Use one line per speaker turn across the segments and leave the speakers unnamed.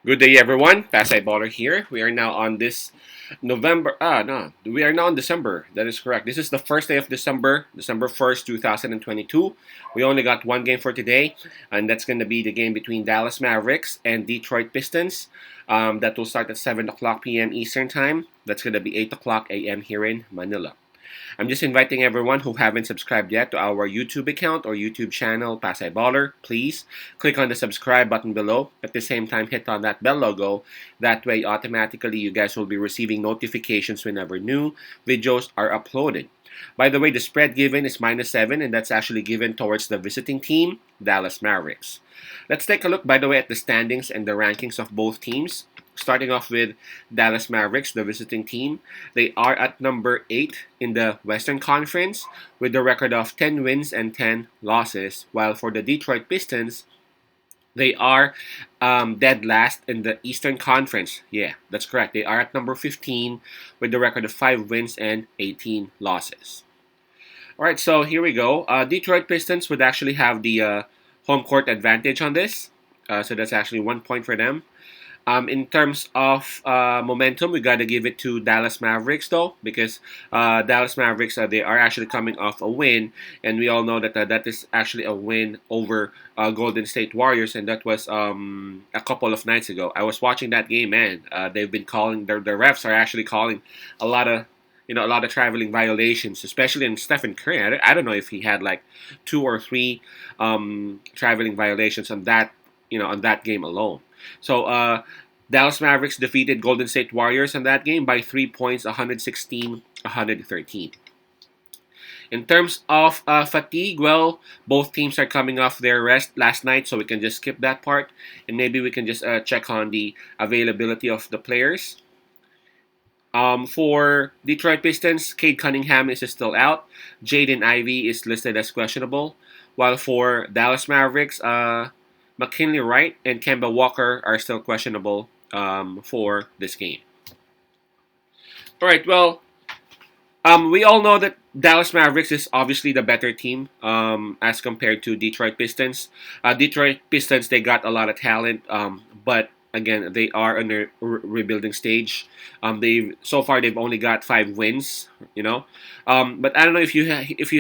Good day, everyone. Pasay Baller here. We are now on this November. No, we are now in December. That is correct. This is the first day of December, December 1st, 2022. We only got one game for today, and that's going to be the game between Dallas Mavericks and Detroit Pistons. That will start at 7 o'clock p.m. Eastern Time. That's going to be 8 o'clock a.m. here in Manila. I'm just inviting everyone who haven't subscribed yet to our YouTube account or YouTube channel, Pasay Baller. Please click on the subscribe button below. At the same time, hit on that bell logo. That way, automatically, you guys will be receiving notifications whenever new videos are uploaded. By the way, the spread given is -7, and that's actually given towards the visiting team, Dallas Mavericks. Let's take a look, by the way, at the standings and the rankings of both teams. Starting off with Dallas Mavericks, the visiting team. They are at number 8 in the Western Conference with a record of 10 wins and 10 losses, while for the Detroit Pistons, they are dead last in the Eastern Conference. Yeah, that's correct. They are at number 15 with a record of 5 wins and 18 losses. All right, so here we go. Detroit Pistons would actually have the home court advantage on this. So that's actually 1 point for them. In terms of momentum, we got to give it to Dallas Mavericks, though, because Dallas Mavericks, they are actually coming off a win, and we all know that that is actually a win over Golden State Warriors, and that was a couple of nights ago. I was watching that game, man. They've been calling, the refs are actually calling a lot of a lot of traveling violations, especially in Stephen Curry. I don't know if he had like 2 or 3 traveling violations on that, on that game alone. So Dallas Mavericks defeated Golden State Warriors in that game by 3 points, 116-113. In terms of fatigue, well, both teams are coming off their rest last night, so we can just skip that part, and maybe we can just check on the availability of the players. For Detroit Pistons, Cade Cunningham is still out. Jaden Ivey is listed as questionable, while for Dallas Mavericks, McKinley Wright and Kemba Walker are still questionable for this game. All right, well, we all know that Dallas Mavericks is obviously the better team as compared to Detroit Pistons. Detroit Pistons, they got a lot of talent, but again, they are in a rebuilding stage. They've so far they've only got 5 wins, but I don't know if you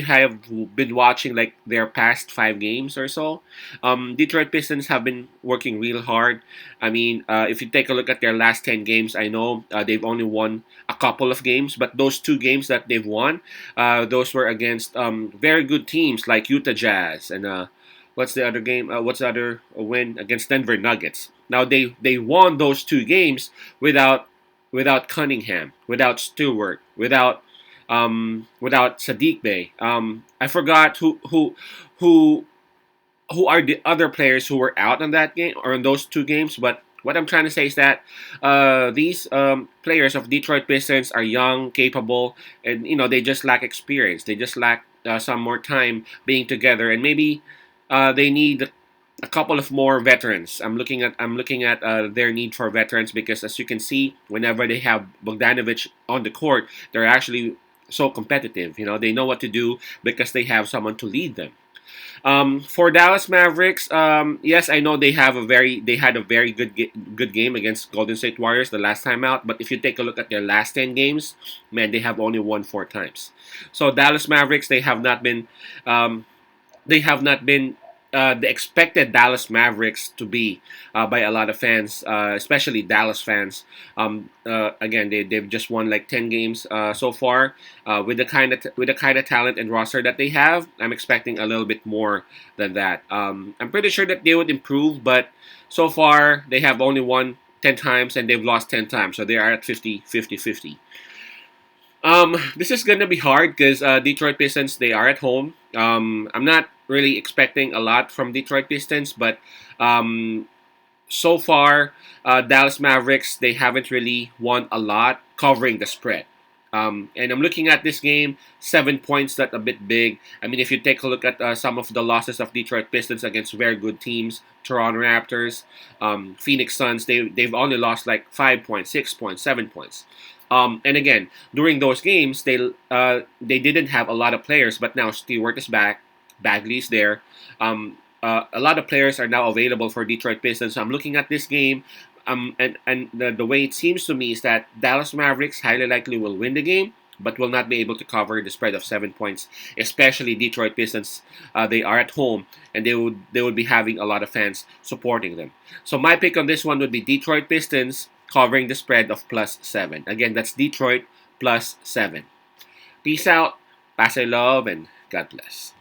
have been watching like their past 5 games or so. Detroit Pistons have been working real hard. I mean, if you take a look at their last 10 games, I know they've only won a couple of games, but those 2 games that they've won, those were against very good teams like Utah Jazz and what's the other game? What's the other win against Denver Nuggets? Now they won those 2 games without Cunningham, without Stewart, without Sadiq Bey. I forgot who who are the other players who were out in that game or in those 2 games, but what I'm trying to say is that these players of Detroit Pistons are young, capable, and they just lack experience. They just lack some more time being together, and maybe they need a couple of more veterans. I'm looking at their need for veterans because, as you can see, whenever they have Bogdanovich on the court, they're actually so competitive. They know what to do because they have someone to lead them. For Dallas Mavericks, yes, I know they had a very good game against Golden State Warriors the last time out. But if you take a look at their last 10 games, man, they have only won 4 times. So Dallas Mavericks, they have not been the expected Dallas Mavericks to be by a lot of fans, especially Dallas fans. Again, they've just won like 10 games so far. With the kind of talent and roster that they have, I'm expecting a little bit more than that. I'm pretty sure that they would improve, but so far they have only won 10 times and they've lost 10 times, so they are at 50-50-50. This is gonna be hard because Detroit Pistons, they are at home. I'm not really expecting a lot from Detroit Pistons, but um, so far, Dallas Mavericks, they haven't really won a lot covering the spread. And I'm looking at this game, 7 points, that a bit big. I mean, if you take a look at some of the losses of Detroit Pistons against very good teams, Toronto Raptors, Phoenix Suns, they've only lost like 5 points, 6 points, 7 points. And again, during those games, they didn't have a lot of players, but now Stewart is back, Bagley's there. A lot of players are now available for Detroit Pistons. So I'm looking at this game. And the way it seems to me is that Dallas Mavericks highly likely will win the game, but will not be able to cover the spread of 7 points. Especially Detroit Pistons, they are at home, and they would be having a lot of fans supporting them. So my pick on this one would be Detroit Pistons covering the spread of +7. Again, that's Detroit +7. Peace out, pass I love, and God bless.